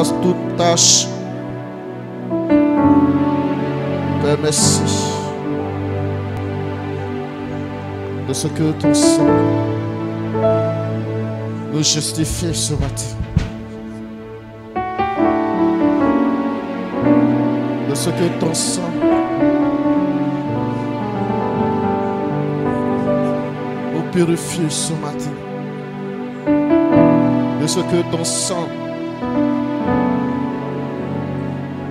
toute tâche. Père, merci de ce que ton sang nous justifie ce matin. De ce que ton sang nous purifie ce matin. De ce que ton sang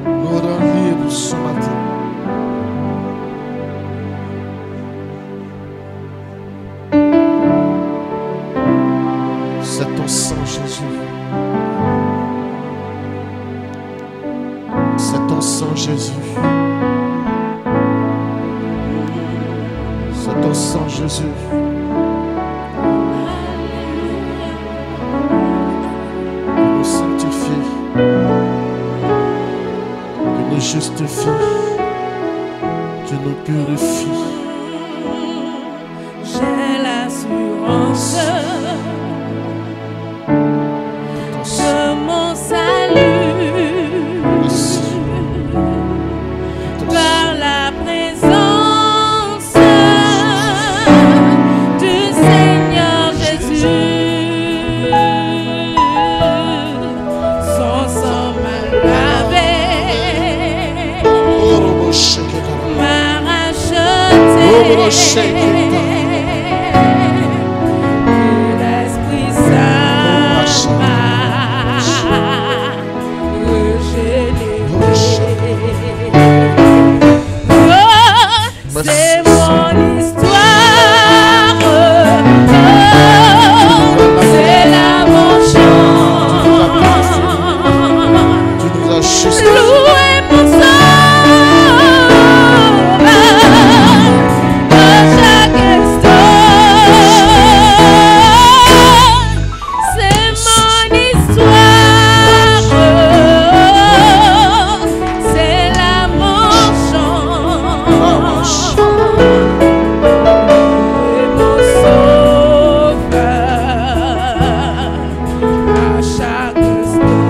nous rend libres ce matin. C'est ton sang, Jésus. C'est ton sang, Jésus. C'est ton sang, Jésus. Qui nous sanctifie, qui nous justifie, qui nous purifie. J'ai l'assurance de mon salut par la présence du Seigneur Jésus. Son sang m'a lavé, m'a racheté. L'Esprit Saint m'a régénéré. C'est mon histoire, c'est là mon chant. Tu nous as justifiés. Louez mon sauveur à chaque instant. C'est mon histoire, c'est là mon chant. Et mon sauveur à chaque instant.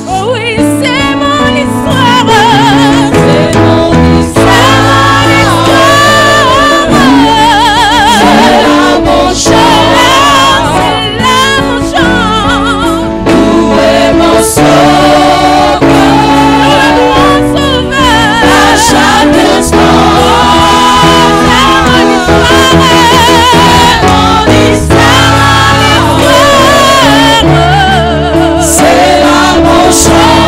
Oh oui, c'est mon histoire, c'est mon histoire, c'est là mon chant, c'est là mon chant. Louez mon sauveur, à chaque instant. C'est là mon chant,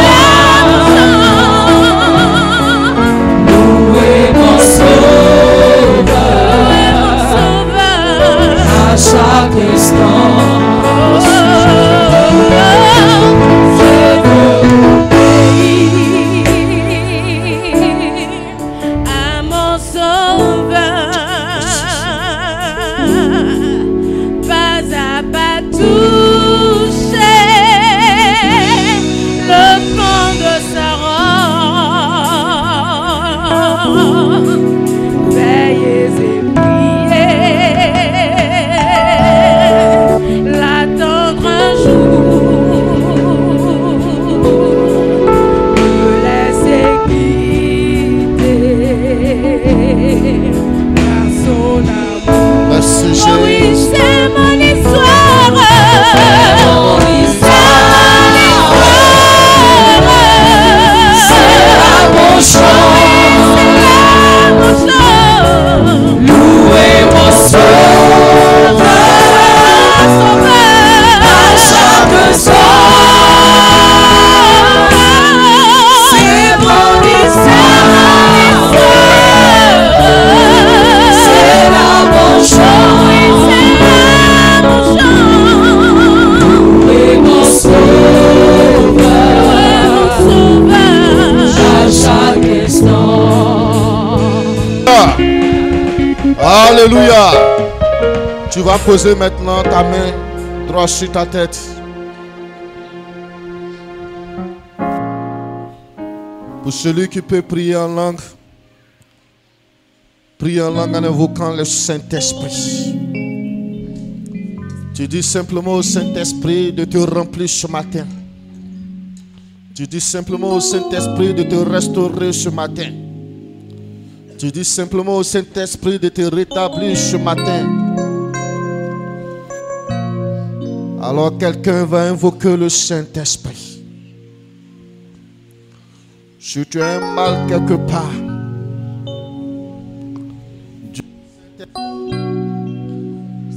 louez mon sauveur à chaque instant. Je veux obéir à mon sauveur, pas à pas toucher le fond de sa robe. Veillez et priez, l'attendre un jour, me laisser guider par son amour. Merci, Oh oui, Jésus. c'est mon histoire, c'est là mon chant, louez mon sauveur à chaque instant. C'est mon histoire, c'est là mon chant, louez mon sauveur à chaque instant. Alléluia. Tu vas poser maintenant ta main droite sur ta tête. Pour celui qui peut prier en langue, prie en langue en invoquant le Saint-Esprit. Tu dis simplement au Saint-Esprit de te remplir ce matin. Tu dis simplement au Saint-Esprit de te restaurer ce matin. Tu dis simplement au Saint-Esprit de te rétablir ce matin. Alors quelqu'un va invoquer le Saint-Esprit. Si tu as un mal quelque part,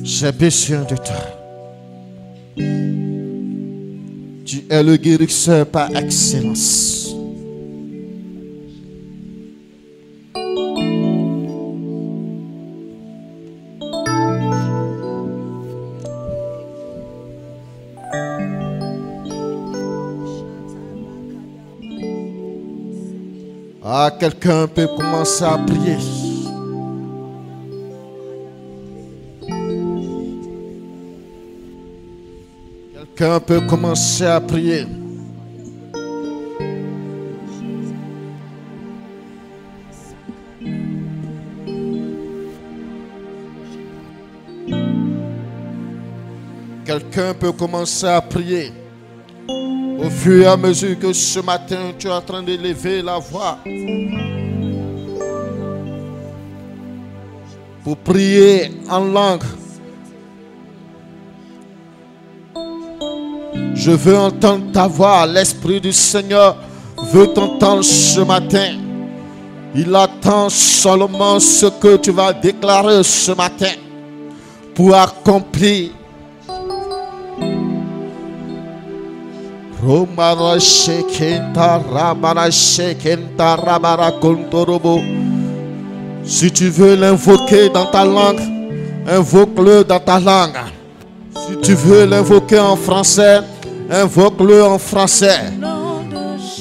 j'ai besoin de toi. Tu es le guérisseur par excellence. Ah, quelqu'un peut commencer à prier. Quelqu'un peut commencer à prier. Quelqu'un peut commencer à prier. Au fur et à mesure que ce matin tu es en train d'élever la voix pour prier en langue. Je veux entendre ta voix. L'Esprit du Seigneur veut t'entendre ce matin. Il attend seulement ce que tu vas déclarer ce matin pour accomplir. Si tu veux l'invoquer dans ta langue, invoque-le dans ta langue. Si tu veux l'invoquer en français, invoque-le en français.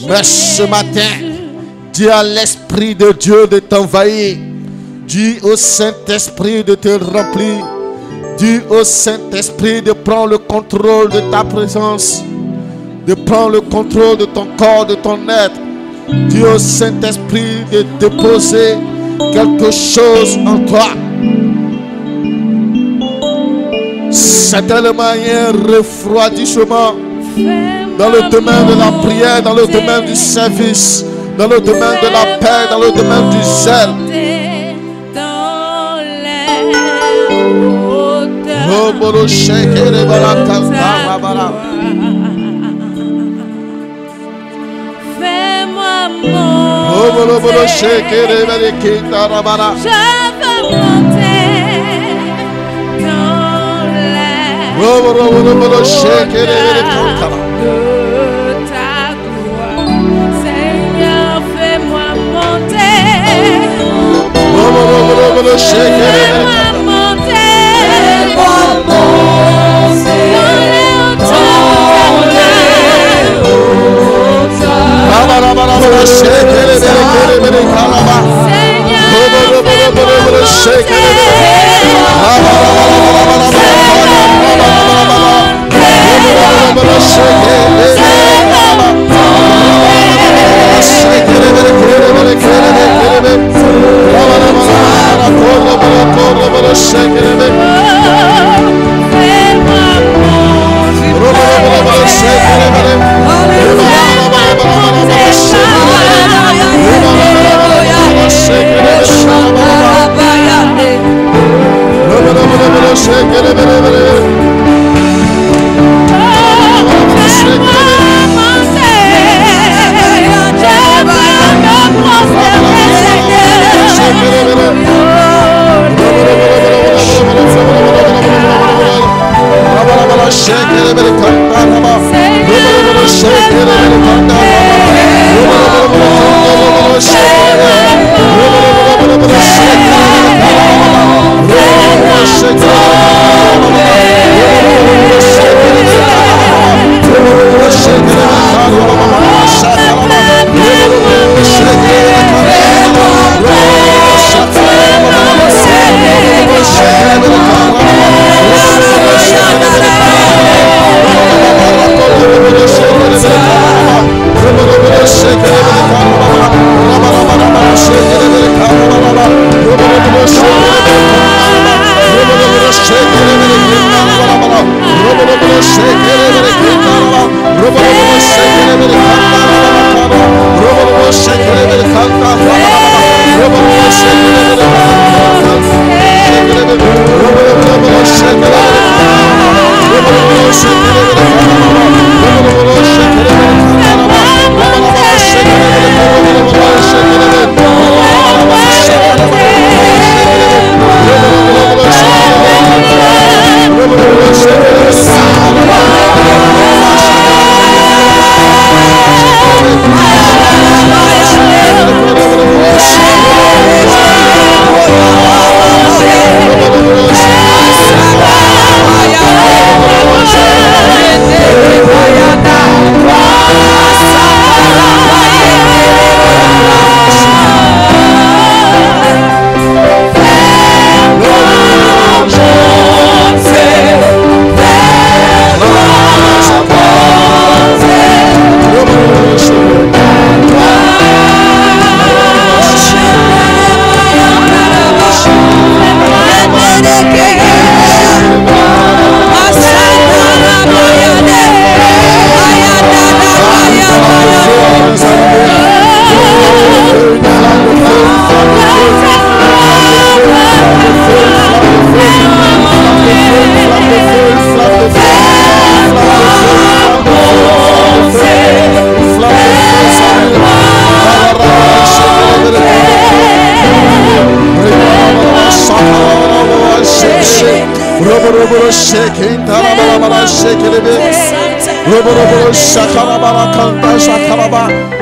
Mais ce matin, dis à l'Esprit de Dieu de t'envahir. Dis au Saint-Esprit de te remplir. Dis au Saint-Esprit de prendre le contrôle de ta présence, de prendre le contrôle de ton corps, de ton être. Dis au Saint-Esprit de déposer quelque chose en toi. C'est tellement un refroidissement dans le domaine de la prière, dans le domaine du service, dans le domaine de la paix, dans le domaine du zèle. Fais-moi monter. Je veux monter dans de ta gloire. Seigneur, fais-moi monter. Fais-moi monter. Robo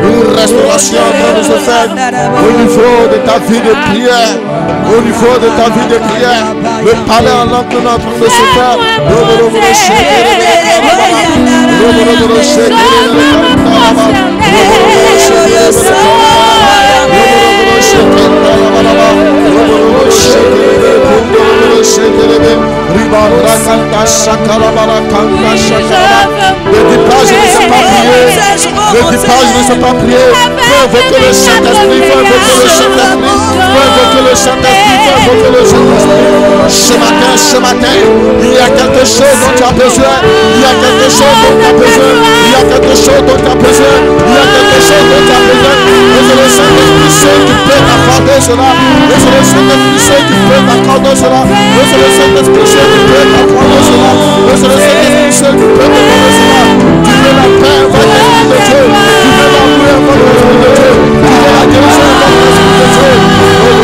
Une restauration en train de se faire au niveau de ta vie de prière. Au niveau de ta vie de prière, le palais en langue est en train de se faire. Le dipage ne s'est pas prié. Le dipage ne s'est pas prié. Faut invoquer le Saint-Esprit. Faut invoquer le Saint-Esprit. Faut invoquer le Saint-Esprit. Faut invoquer le Saint-Esprit. Ce matin, il y a quelque chose dont tu as besoin. Il y a quelque chose dont tu as besoin. Il y a quelque chose dont tu as besoin. Il y a quelque chose dont tu as besoin. Et c'est le Saint-Esprit seul qui peut t'accorder cela. Et c'est le Saint-Esprit seul qui peut t'accorder cela. Et c'est le Saint-Esprit seul qui peut t'accorder cela. Et c'est le Saint-Esprit seul qui peut t'accorder cela. Tu veux la paix, va l'Esprit de Dieu. Tu veux l'amour, va l'Esprit de Dieu. Tu veux la guérison, va l'Esprit de Dieu.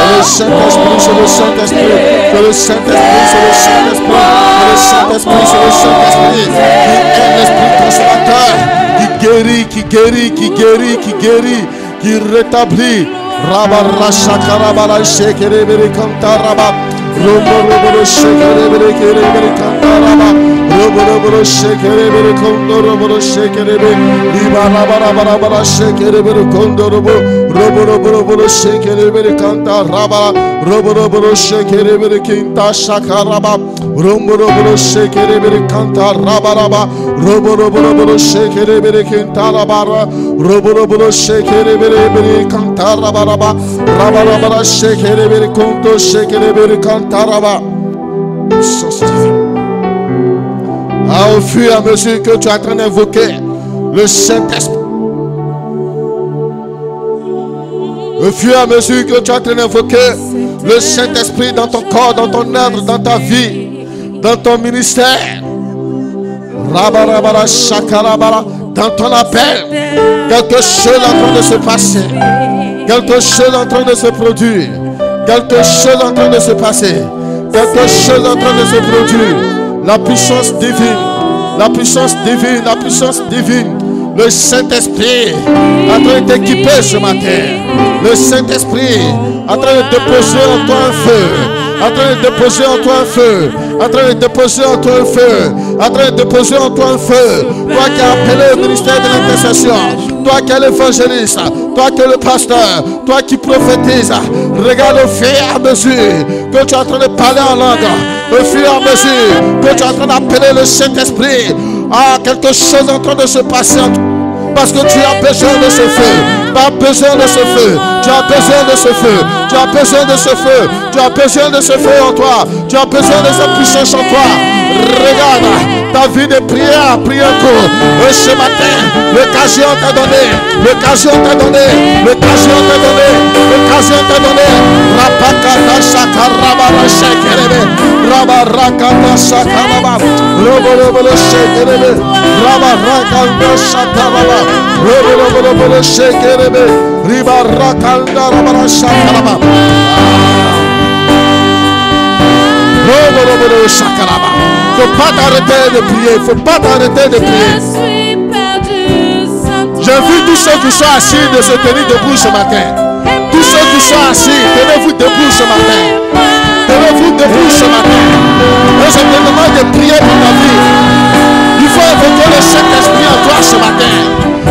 Le Saint-Esprit, c'est le Saint-Esprit, que le Saint-Esprit, c'est le Saint-Esprit, que le Saint-Esprit, c'est le Saint-Esprit, qui est l'Esprit consolateur, qui guérit, qui rétablit. Rabara Shakarabara Shekerebere Kantaraba, Robo Shekerebere Kantaraba, Robo Shekerebere Kondorobo Shekerebe, Ribarabara Shekerebere Kondorobo, Robo Shekerebere Kantaraba, Robo Shekerebere Kinta Shakaraba, Robo Shekerebere Kantaraba, Robo Shekerebere Kintaraba, Robo Shekerebere Kantaraba. Rabarabara shekerebere konto shekerebere kantaraba. Au fur et à mesure que tu es en train d'invoquer le Saint-Esprit, au fur et à mesure que tu es en train d'invoquer le Saint-Esprit dans ton corps, dans ton œuvre, dans ta vie, dans ton ministère, Rabarabara shakarabara, dans ton appel, quelque chose est en train de se passer. Quelque chose est en train de se produire. Quelque chose est en train de se passer. Quelque chose est en train de se produire. La puissance divine. La puissance divine. La puissance divine. Le Saint-Esprit est en train de t'équiper ce matin. Le Saint-Esprit est en train de déposer en toi un feu. En train de déposer en toi un feu. En train de déposer en toi un feu. En train de déposer en toi un feu. Toi qui as appelé au ministère de l'intercession. Toi qui es l'évangéliste. Toi qui es le pasteur. Toi qui prophétise. Regarde au fur et à mesure que tu es en train de parler en langue. Au fur et à mesure que tu es en train d'appeler le Saint-Esprit. Ah, quelque chose est en train de se passer en toi. Parce que tu as besoin de ce feu. Tu as besoin de ce feu. Tu as besoin de ce feu. Tu as besoin de ce feu. Tu as besoin de ce feu en toi. Tu as besoin de cette puissance en toi. Regarde ta vie de prière. Prie un coup. Et ce matin, l'occasion t'a donné. L'occasion t'a donné. L'occasion t'a donné. L'occasion t'a donné. Rapakata shakarabara shekerebe. Rabarakata shakaraba. Robo shekerebe. Rabarakata shakaraba. Robo shekerebe. Ribarakanda rabara shakaraba. Robo shakaraba. Faut pas t'arrêter de prier. Faut pas t'arrêter de prier. J'ai vu tous ceux qui sont assis de se tenir debout ce matin. Tous ceux qui sont assis, tenez-vous debout ce matin. Tenez-vous debout ce matin. Et je te demande de prier pour ta vie. Il faut évoquer le Saint-Esprit en toi ce matin.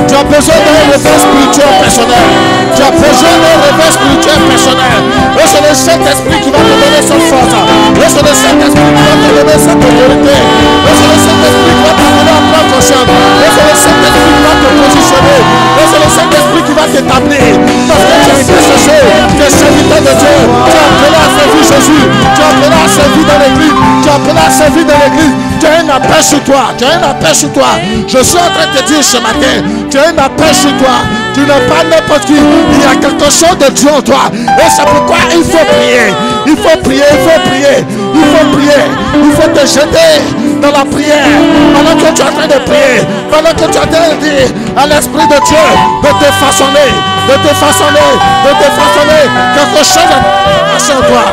Tu as besoin d'un réveil spirituel personnel. Tu as besoin d'un réveil spirituel personnel. Et c'est le Saint-Esprit qui va te donner cette force. Et c'est le Saint-Esprit qui va te donner cette autorité. Et c'est le Saint-Esprit qui va te donner à conscience. Et c'est le Saint-Esprit qui va te positionner. Et c'est le Saint-Esprit qui va t'établir. Parce que tu es intercesseur, tu es serviteur de Dieu. Tu es appelé à servir Jésus. Tu es appelé à servir dans l'église. Tu es appelé à servir dans l'église. Tu as un appel sur toi. Tu as un appel sur toi. Je suis en train de te dire ce matin, tu as un appel sur toi. Tu n'es pas n'importe qui. Il y a quelque chose de Dieu en toi. Et c'est pourquoi il faut prier. Il faut prier, il faut prier. Il faut prier. Il faut te jeter dans la prière. Pendant que tu es en train de prier. Pendant que tu es en train de dire à l'Esprit de Dieu de te façonner. De te façonner. De te façonner. Quelque chose de Dieu en toi.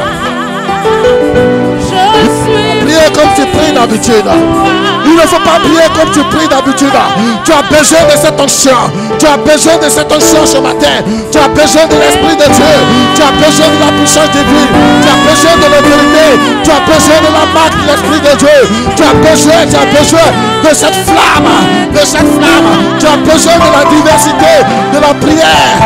Prier comme tu pries d'habitude. Il ne faut pas prier comme tu pries d'habitude. Tu as besoin de cette onction. Tu as besoin de cette onction ce matin. Tu as besoin de l'Esprit de Dieu. Tu as besoin de la puissance divine. Tu as besoin de l'autorité. Tu as besoin de la marque de l'Esprit de Dieu. Tu as besoin de cette flamme. De cette flamme. Tu as besoin de la diversité de la prière.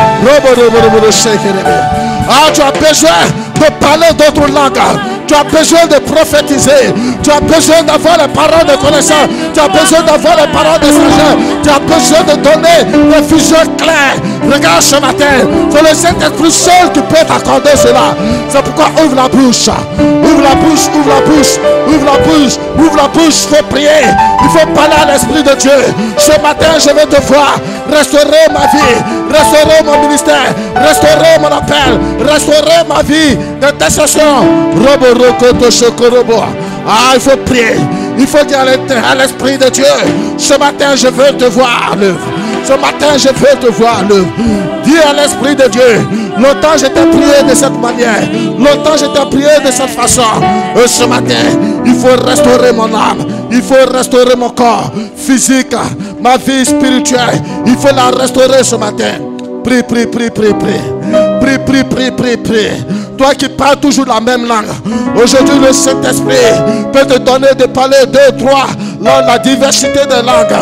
Ah, tu as besoin de parler d'autres langues. Tu as besoin de prophétiser. Tu as besoin d'avoir les paroles de connaissance. Tu as besoin d'avoir les paroles de sagesse. Tu as besoin de donner des visions claires. Regarde ce matin. C'est le Saint-Esprit seul qui peut t'accorder cela. C'est pourquoi ouvre la bouche. Ouvre la bouche, ouvre la bouche. Ouvre la bouche, ouvre la bouche. Il faut prier. Il faut parler à l'Esprit de Dieu. Ce matin, je vais te voir restaurer ma vie. Restaurer mon ministère. Restaurer mon appel. Restaurer ma vie d'intercession. Ah, il faut prier. Il faut dire à l'Esprit de Dieu, ce matin je veux te voir l'œuvre. Ce matin je veux te voir l'œuvre. Dis à l'Esprit de Dieu, longtemps je t'ai prié de cette manière. Longtemps je t'ai prié de cette façon. Ce matin, il faut restaurer mon âme. Il faut restaurer mon corps physique, ma vie spirituelle. Il faut la restaurer ce matin. Prie, prie, prie, prie, prie. Prie, prie, prie, prie, prie. Toi qui parles toujours la même langue, aujourd'hui le Saint-Esprit peut te donner de parler 2, 3, la diversité des langues.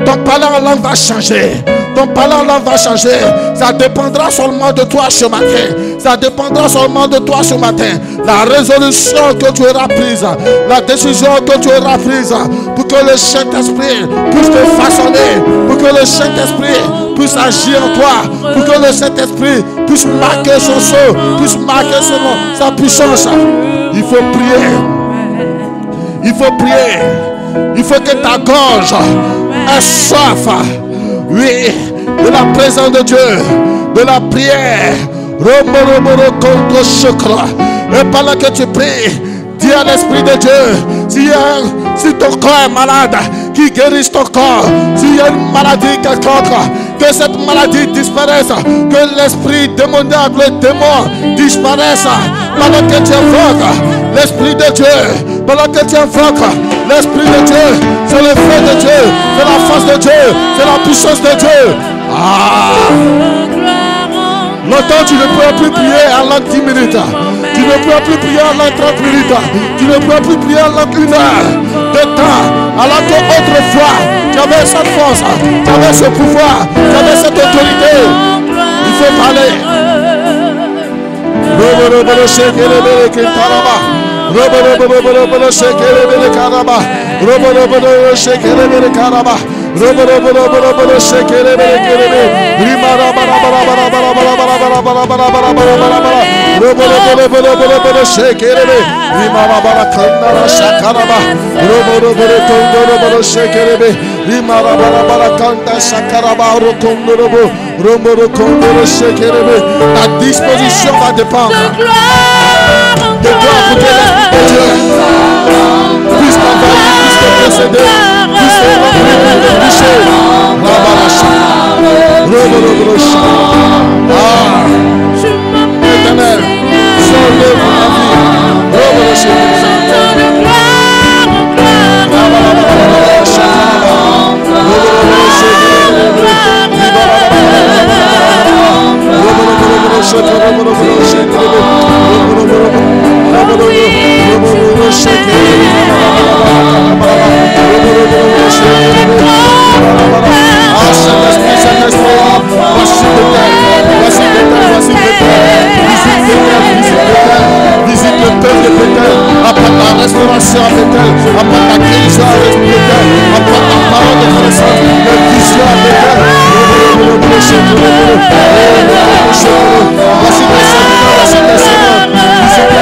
Ton parler en langue va changer. Ton parler en langue va changer. Ça dépendra seulement de toi ce matin. Ça dépendra seulement de toi ce matin. La résolution que tu auras prise, la décision que tu auras prise pour que le Saint-Esprit puisse te façonner, pour que le Saint-Esprit puisse agir en toi, pour que le Saint-Esprit puisse marquer son sceau, puisse marquer sa puissance. Il faut prier. Il faut prier. Il faut que ta gorge ait soif. Oui, de la présence de Dieu, de la prière. Et pendant que tu pries, dis à l'Esprit de Dieu, si ton corps est malade, qu'il guérisse ton corps. S'il y a une maladie quelconque, que cette maladie disparaisse, que l'esprit démoniaque, le démon disparaisse. Pendant que tu invoques l'Esprit de Dieu, pendant que tu invoques l'Esprit de Dieu, c'est le feu de Dieu, c'est la force de Dieu, c'est la puissance de Dieu. Ah! Longtemps tu ne pourras plus prier en langue 10 minutes. Tu ne pourras plus prier en langue 30 minutes. Tu ne pourras plus prier en langue 1 heure de temps. Alors qu'autrefois, tu avais cette force, tu avais ce pouvoir, tu avais cette autorité. Il faut parler. Ta disposition va dépendre de toi pour que l'Esprit de Dieu puisse t'envahir, puisse te précéder, puisse te remplir, puisse te toucher. Éternel, sauve ma vie. Visite le peuple de Bethel, apporte la restauration à Bethel, apporte la guérison à Bethel, de connaissance, de vision avec elle. Voici des serviteurs, voici des seigneurs. Visite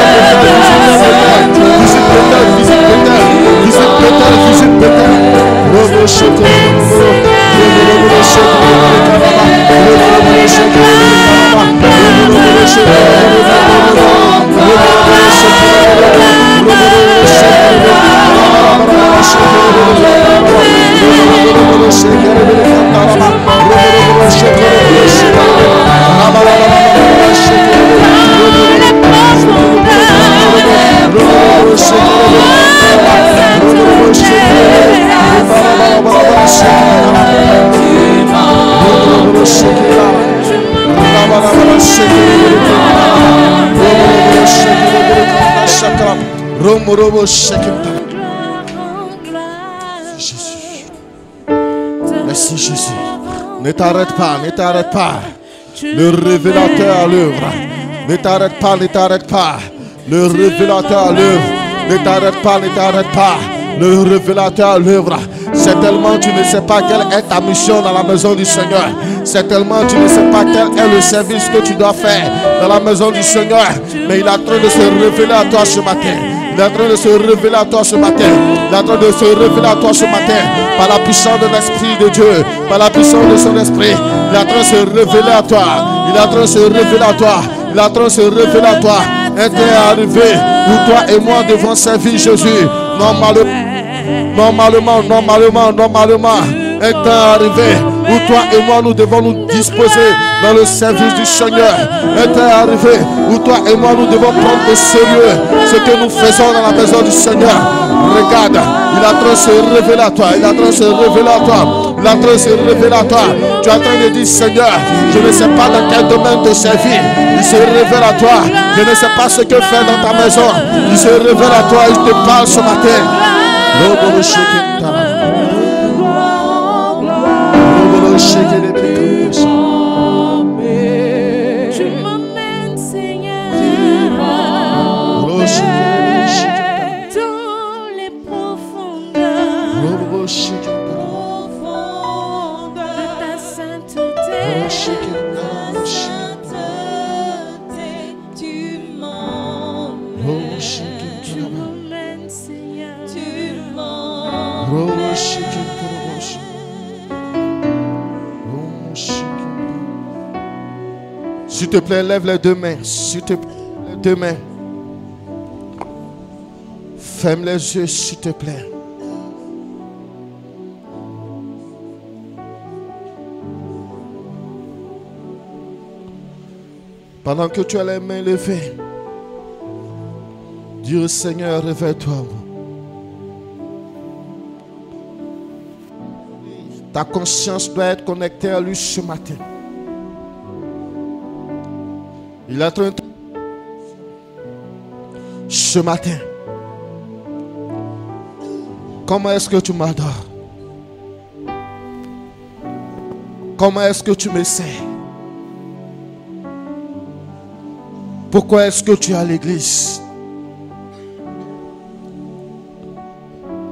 Merci Jésus. Ne t'arrête pas, ne t'arrête pas. Le révélateur à l'œuvre. Ne t'arrête pas, ne t'arrête pas. Le révélateur à l'œuvre. Ne t'arrête pas, ne t'arrête pas. Le révélateur à l'œuvre. Certainement tu ne sais pas quelle est ta mission dans la maison du Seigneur. Certainement tu ne sais pas quel est le service que tu dois faire dans la maison du Seigneur. Mais il est en train de se révéler à toi ce matin. Il est en train de se révéler à toi ce matin. Il est en train de se révéler à toi ce matin. Par la puissance de l'Esprit de Dieu. Par la puissance de son Esprit. Il est en train de se révéler à toi. Il est en train de se révéler à toi. Il est en train de se révéler à toi. Un temps est arrivé où toi et moi devons servir Jésus. Normalement, un temps est arrivé où toi et moi nous devons nous disposer dans le service du Seigneur. Un temps est arrivé où toi et moi nous devons prendre au sérieux ce que nous faisons dans la maison du Seigneur. Regarde, il est en train de se révéler à toi. Il est en train de se révéler à toi. Il est en train de se révéler à toi. Tu es en train de dire, Seigneur, je ne sais pas dans quel domaine te servir. Il se révèle à toi. Je ne sais pas ce que faire dans ta maison. Il se révèle à toi. Il te parle ce matin. Tu m'emmènes, Seigneur, dans les profondeurs de ta sainteté. Tu m'emmènes, Seigneur. S'il te plaît, lève les deux mains. S'il te plaît, les deux mains. Ferme les yeux, s'il te plaît. Pendant que tu as les mains levées, dis au Seigneur, réveille-toi. Ta conscience doit être connectée à lui ce matin. Il est en train de... Ce matin, comment est-ce que tu m'adores? Comment est-ce que tu me sais? Pourquoi est-ce que tu es à l'église?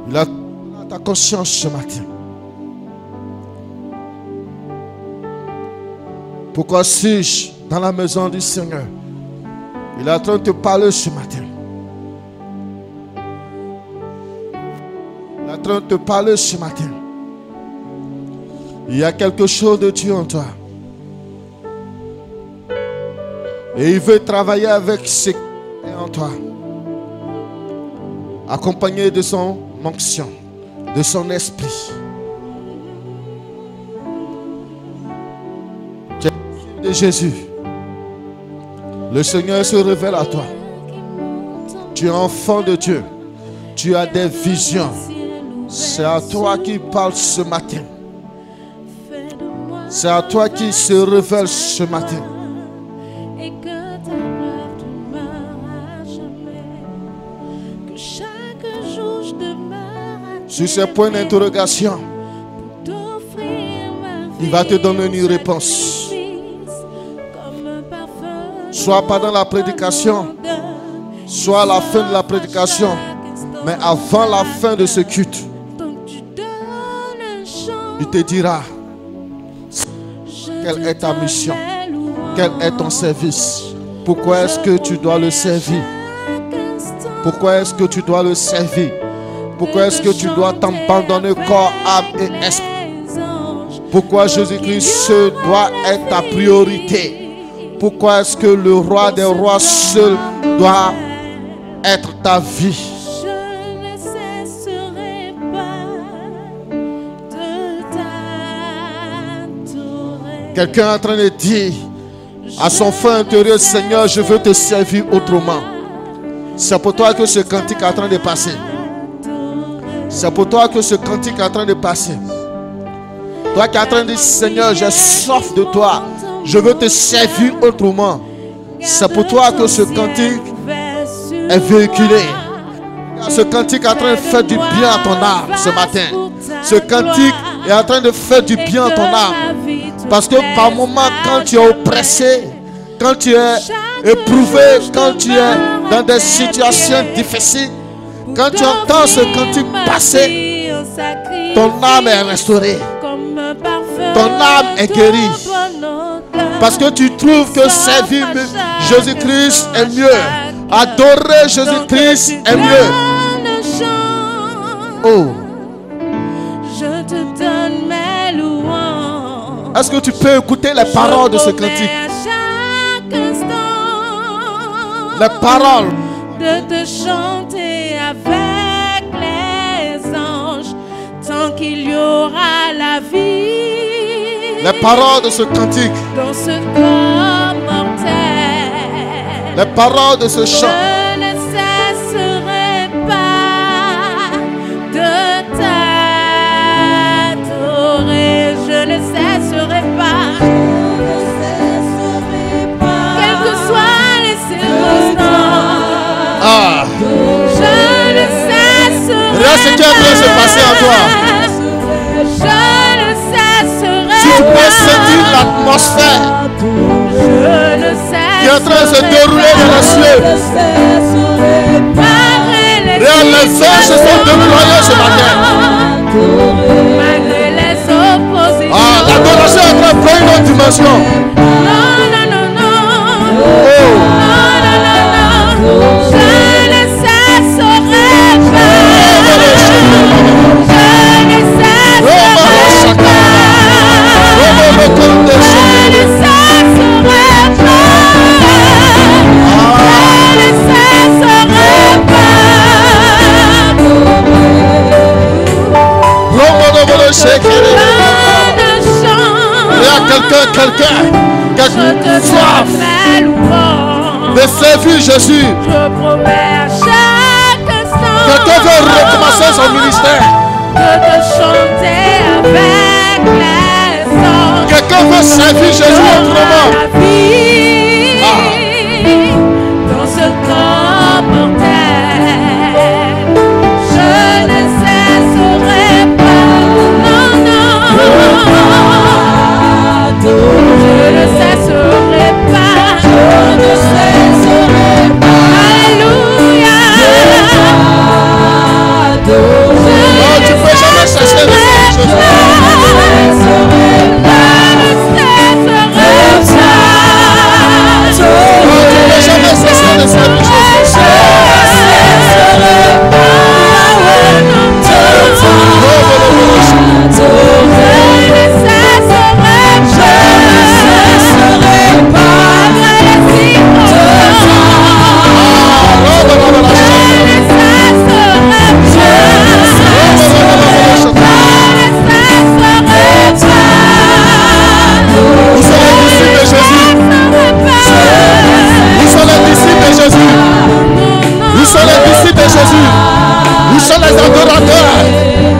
Il a ta conscience ce matin. Pourquoi suis-je dans la maison du Seigneur? Il est en train de te parler ce matin. Il est en train de te parler ce matin. Il y a quelque chose de Dieu en toi. Et il veut travailler avec ce qui est en toi. Accompagné de son onction, de son esprit. De Jésus, le Seigneur se révèle à toi. Tu es enfant de Dieu. Tu as des visions. C'est à toi qu'il parle ce matin. C'est à toi qu'il se révèle ce matin. Sur ces points d'interrogation, il va te donner une réponse. Soit pendant la prédication, soit à la fin de la prédication, mais avant la fin de ce culte. Il te dira quelle est ta mission, quel est ton service, pourquoi est-ce que tu dois le servir, pourquoi est-ce que tu dois le servir, pourquoi est-ce que tu dois t'abandonner corps, âme et esprit, pourquoi Jésus-Christ doit être ta priorité, pourquoi est-ce que le roi des rois seul doit être ta vie. Quelqu'un est en train de dire à son frère intérieur, Seigneur, je veux te servir autrement. C'est pour toi que ce cantique est en train de passer. C'est pour toi que ce cantique est en train de passer. Toi qui es en train de dire, Seigneur, j'ai soif de toi. Je veux te servir autrement. C'est pour toi que ce cantique est véhiculé. Ce cantique est en train de faire du bien à ton âme ce matin. Ce cantique est en train de faire du bien à ton âme. Parce que par moments, quand tu es oppressé, quand tu es éprouvé, quand tu es dans des situations difficiles, quand tu entends ce cantique passer, ton âme est restaurée. Ton âme est guérie. Parce que tu trouves que servir Jésus-Christ est mieux. Adorer Jésus-Christ est mieux. Oh. Je te donne mes louanges. Est-ce que tu peux écouter les paroles de ce cantique? Les paroles. De te chanter avec les anges tant qu'il y aura la vie. Les paroles de ce cantique. Dans ce corps mortel. Les paroles de ce chant. Je ne cesserai pas de t'adorer. Je ne cesserai pas. Quelles que soient les circonstances. Ah. Je ne cesserai pas. Regarde ce qui est en train de se passer en toi. Je ne cesserai Si tu peux pas. sentir l'atmosphère Je ne cesserai qui est en train de se dérouler dans les cieux. Regarde, les anges se sont déployés ce matin. Malgré les oppositions. Ah, l'adoration est en train de prendre une autre dimension. Non, non, non, non. Oh. Non, non, non, non. Je ne cesserai pas. Je ne cesserai pas. Je ne cesserai pas. Je ne cesserai Il y a quelqu'un soif de servir Jésus. Je promets à chaque instant Quelqu'un veut recommencer son ministère. de te chanter avec les anges. Quelqu'un veut servir Jésus autrement. La vie dans ce corps mortel. Je ne cesserai pas. Non, non. Je ne cesserai pas. Je ne cesserai pas. Alléluia. Oh, tu peux jamais cesser de servir Jésus. Jamais cesser de servir Jésus. Où sont les adorateurs?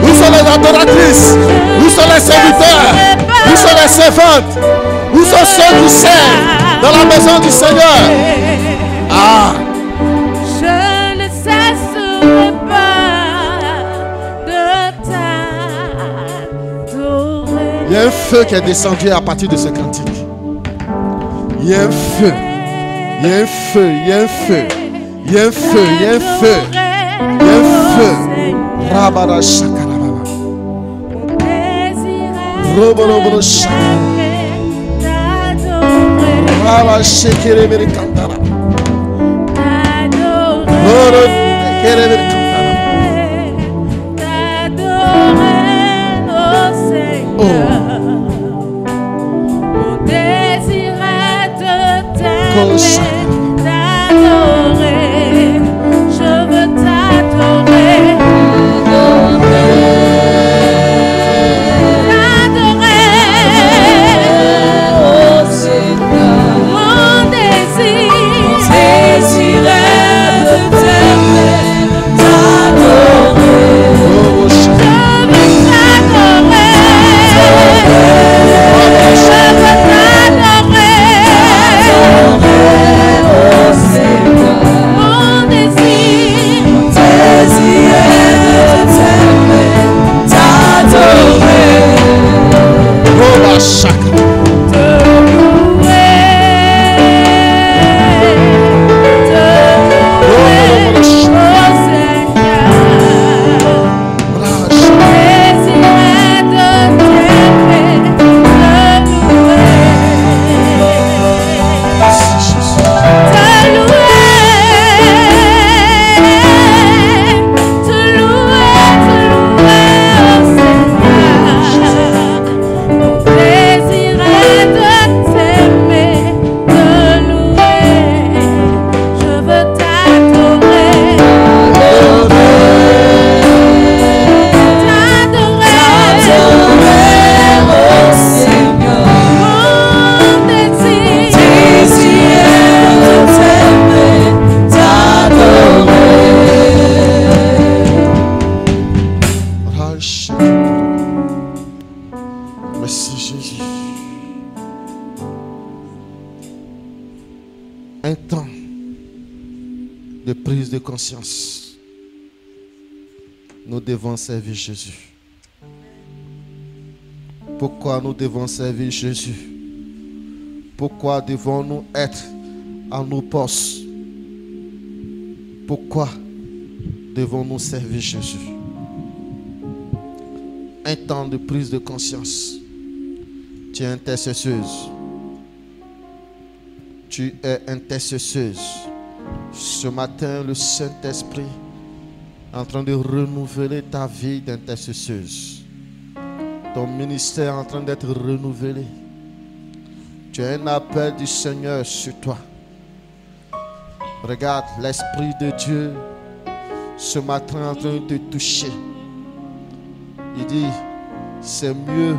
Où sont les adoratrices? Où sont les serviteurs? Où sont les servantes? Où sont ceux qui servent dans la maison du Seigneur? Ah! Je ne cesserai pas de t'adorer. Il y a un feu qui est descendu à partir de ce cantique. Il y a un feu. Il y a un feu. Il y a un feu. Il y a un feu. Il y a un feu. Il y a un feu. Rabara shakarababa. Mon désir Robo Shaka. Rala Shekere Bere Kantara. Roro Kere Bere Kantara. Mon désir est de Kosa. t'adorer. Je veux t'adorer. Un temps de prise de conscience. Nous devons servir Jésus. Pourquoi nous devons servir Jésus? Pourquoi devons-nous être à nos postes? Pourquoi devons-nous servir Jésus? Un temps de prise de conscience. Tu es intercesseuse. Tu es intercesseuse. Ce matin, le Saint-Esprit est en train de renouveler ta vie d'intercesseuse. Ton ministère est en train d'être renouvelé. Tu as un appel du Seigneur sur toi. Regarde, l'Esprit de Dieu ce matin est en train de te toucher. Il dit, c'est mieux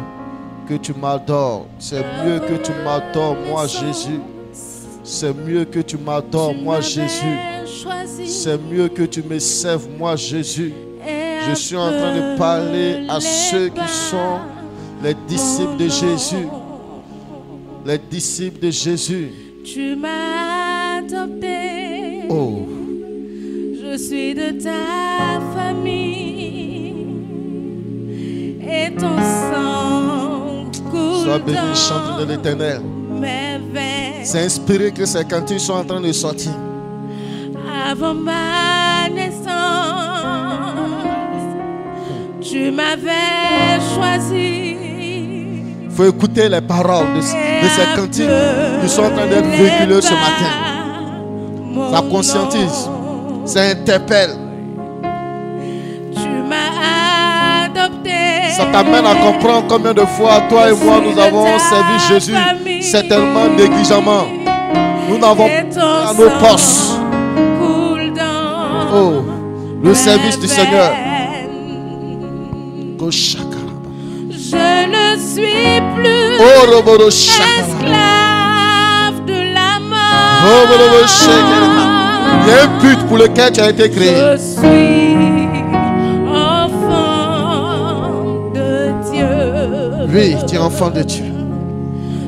que tu m'adores. C'est mieux que tu m'adores, moi Jésus. C'est mieux que tu m'adores, moi Jésus. C'est mieux que tu me serves, moi Jésus. Je suis en train de parler à ceux qui sont les disciples de Jésus. Les disciples de Jésus. Tu m'as adopté. Oh. Je suis de ta famille. Et ton sang coule. Sois béni, chante de l'Éternel. C'est inspiré que ces cantiques sont en train de sortir. Avant ma naissance, tu m'avais choisi. Il faut écouter les paroles de ces cantiques qui sont en train d'être véhiculées ce matin. Ça conscientise, ça interpelle. Tu m'as adopté. Ça t'amène à comprendre combien de fois toi et moi nous avons servi Jésus certainement négligemment. Nous n'avons pas à nos postes. Oh, le service du Seigneur. Je ne suis plus esclave de la mort. Il y a un but pour lequel tu as été créé. Je suis enfant de Dieu. Oui, tu es enfant de Dieu.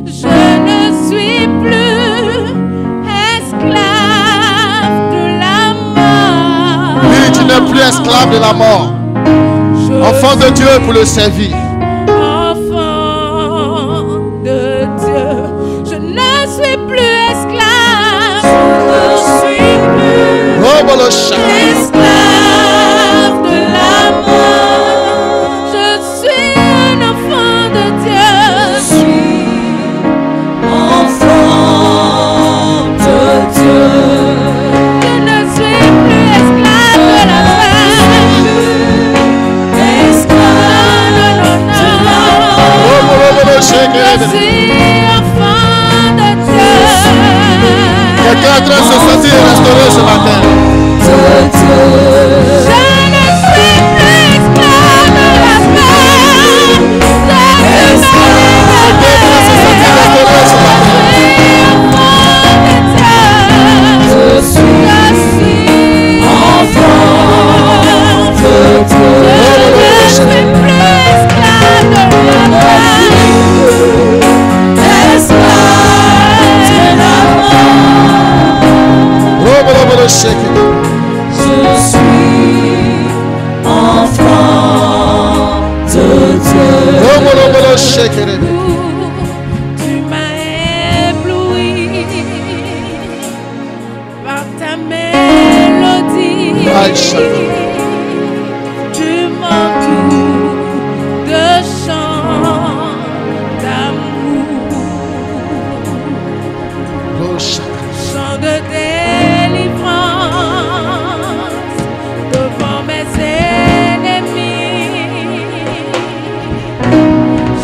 Je ne suis plus esclave de la mort. Oui, tu n'es plus esclave de la mort. Enfant de Dieu pour le servir. Enfant de Dieu. Je ne suis plus esclave. Je ne suis plus esclave de la mort. Je suis un enfant de Dieu. en train de se sentir restauré ce matin. Je ne suis plus esclave de la peur. Je suis enfant de Dieu. Je ne suis plus esclave de la peur. Esclave de la mort. Je suis enfant de Dieu. Tu m'as ébloui par ta mélodie. Tu m'entoures de chants d'amour, chants de délivrance devant mes ennemis.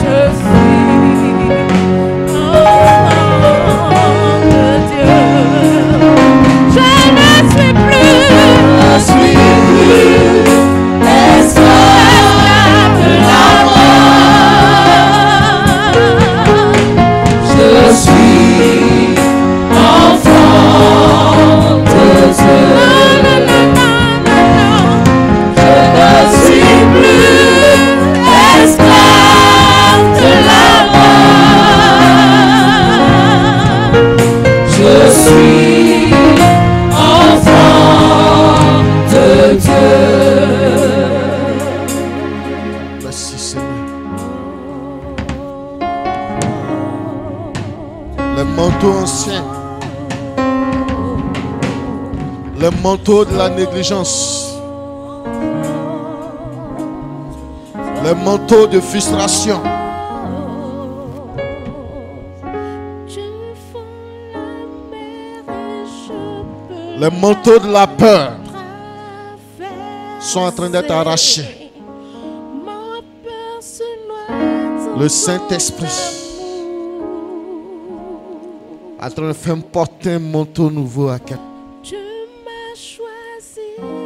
Je suis enfant de Dieu. Je ne suis plus esclave de la mort. Je suis enfant de Dieu. Je ne suis plus esclave de la mort. Je suis enfant de Dieu. Merci Seigneur. Les manteaux anciens, les manteaux de la négligence, les manteaux de frustration, les manteaux de la peur sont en train d'être arrachés. Le Saint-Esprit est en train de faire porter un manteau nouveau à quelqu'un.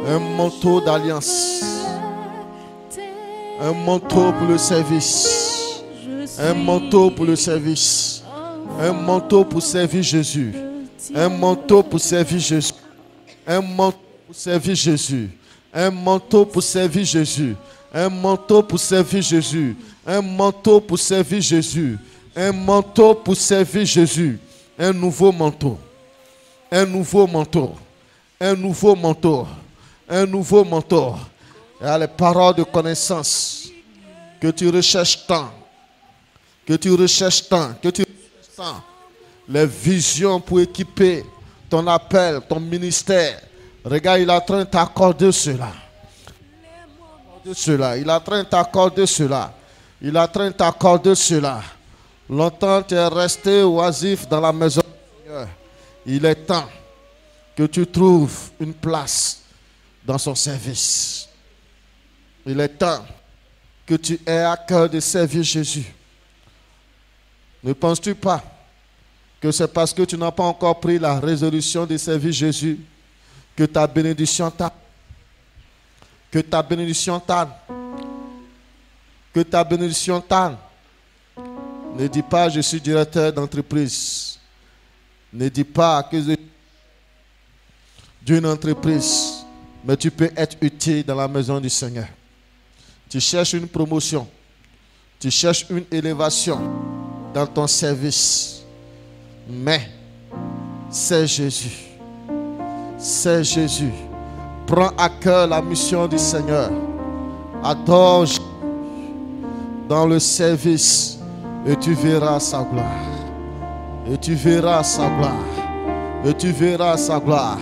Un manteau d'alliance. Un manteau pour le service. Un manteau pour le service. Un manteau pour servir Jésus. Un manteau pour servir Jésus. Un manteau pour servir Jésus. Un manteau pour servir Jésus. Un manteau pour servir Jésus. Un manteau pour servir Jésus. Un manteau pour servir Jésus. Un nouveau manteau. Un nouveau manteau. Un nouveau manteau. Un nouveau manteau. Il y a les paroles de connaissance que tu recherches tant. Que tu recherches tant. Que tu recherches tant. Les visions pour équiper ton appel, ton ministère. Regarde, il est en train de t'accorder cela. Il est en train de t'accorder cela. Il est en train de t'accorder cela. Longtemps tu es resté oisif dans la maison du Seigneur. Il est temps que tu trouves une place dans son service. Il est temps que tu aies à cœur de servir Jésus. Ne penses-tu pas que c'est parce que tu n'as pas encore pris la résolution de servir Jésus que ta bénédiction tarde? Que ta bénédiction tarde. Que ta bénédiction tarde. Ne dis pas je suis directeur d'entreprise. Ne dis pas que je suis d'une entreprise. Mais tu peux être utile dans la maison du Seigneur. Tu cherches une promotion. Tu cherches une élévation dans ton service. Mais c'est Jésus. C'est Jésus. Prends à cœur la mission du Seigneur. Adore dans le service et tu verras sa gloire. Et tu verras sa gloire. Et tu verras sa gloire.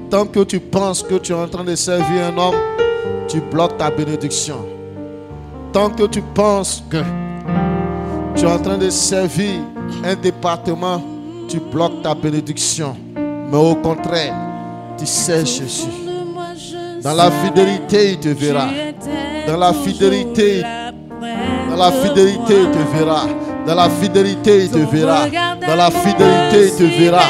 Tant que tu penses que tu es en train de servir un homme, tu bloques ta bénédiction. Tant que tu penses que tu es en train de servir un département, tu bloques ta bénédiction. Mais au contraire, tu sais Jésus. Dans la fidélité, il te verra. Dans la fidélité, dans la fidélité, il te verra. Dans la fidélité, il te verra. Dans la fidélité, il te verra.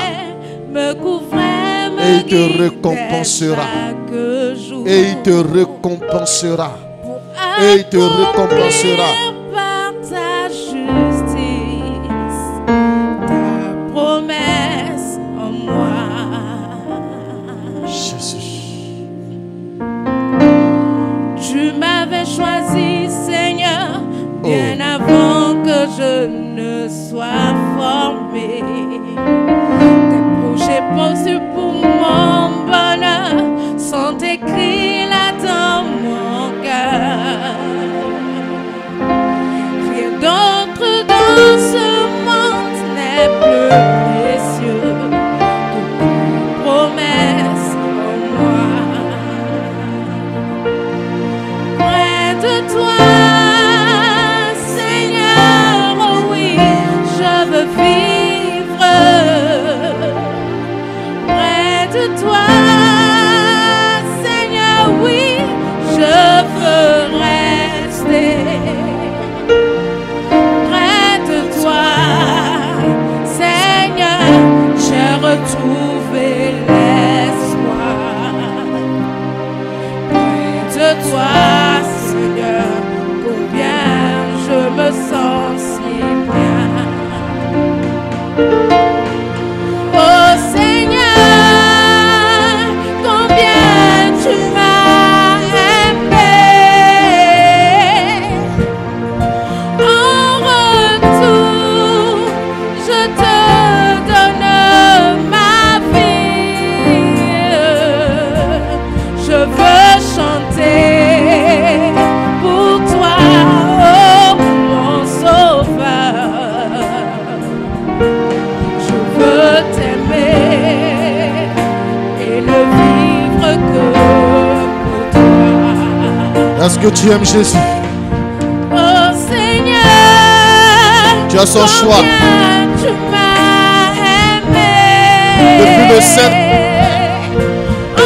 me couvrait, me et il te guidait récompensera. chaque jour. Et il te récompensera. Pour Et il te récompensera. accomplir par ta justice, ta promesse en moi. Jésus. Tu m'avais choisi, Seigneur, bien avant que je ne sois formé. Tes projets conçus pour mon bonheur sont écrits là dans mon cœur. Rien d'autre dans ce monde n'est plus précieux que tes promesses en moi. Près de toi, Seigneur, oh oui, je veux vivre. Près de toi, Seigneur, oui, je veux rester. Près de toi, Seigneur, j'ai retrouvé l'espoir. Près de toi, Seigneur, combien je me sens si bien. Oh Seigneur, combien tu m'as aimé. En retour, je te donne ma vie. Je veux chanter pour toi, oh mon sauveur. Je veux t'aimer et ne vivre que pour toi. Est-ce que tu aimes Jésus? Oh Seigneur, Tu as son choix. combien tu m'as aimé. Depuis le sein. En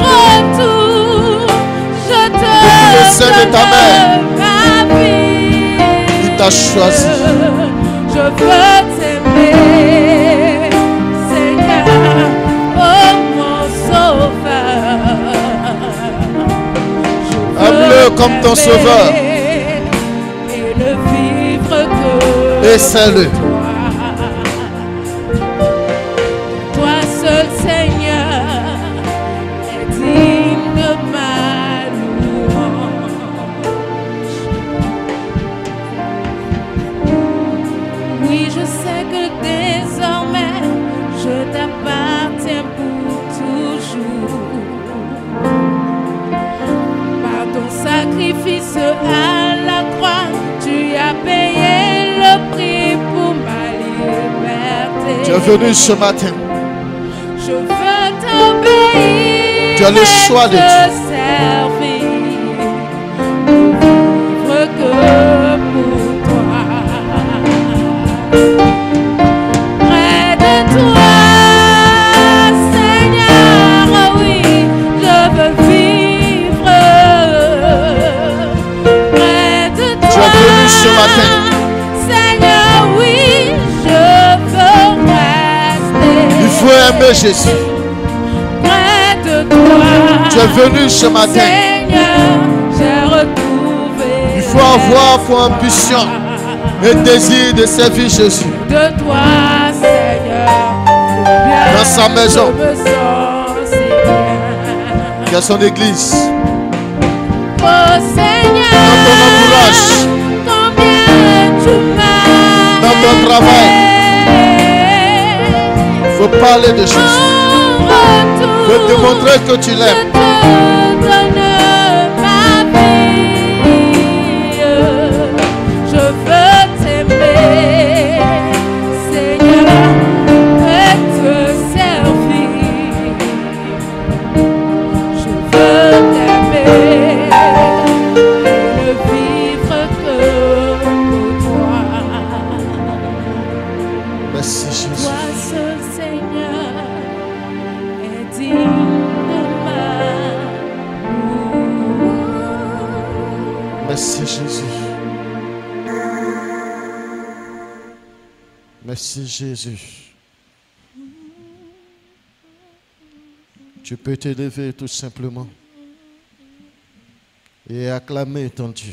retour, je te Depuis le sein de ta mère. donne ma vie. Il t'a choisi. Je veux t'aimer, Seigneur, oh mon sauveur. Je veux Aime-le comme ton t'aimer sauveur. et ne vivre que Essaie-le. pour toi. Toi seul, Seigneur, est digne de ma louange. Oui, je sais que désormais je t'appartiens pour toujours. Par ton sacrifice à la croix, tu as payé le prix pour ma liberté. Tu es venu ce matin. Je veux t'obéir. Tu as le choix de te Dieu. servir. Pour vivre que pour toi. Près de toi, Seigneur, oh oui, je veux vivre. Près de toi, Tu es venu ce matin. Seigneur, oui, je veux rester. Il faut aimer Jésus. Près de toi, Tu es venu ce matin. Seigneur, j'ai retrouvé. Il faut avoir pour ambition et désir de servir Jésus. De toi, Seigneur, combien Dans sa maison. je me sens si bien. Qui a son église. Oh Seigneur, Dans ton entourage. combien tu m'as Dans ton travail. aimé. Il faut parler de Jésus. En retour, Il faut démontrer que tu je l'aimes. te donne ma vie. Je veux t'aimer, Seigneur, et te servir. Je veux t'aimer et ne vivre que pour toi. Merci Jésus. Toi seul, Seigneur, est digne de ma louange. Merci Jésus. Merci Jésus. Tu peux te lever tout simplement et acclamer ton Dieu.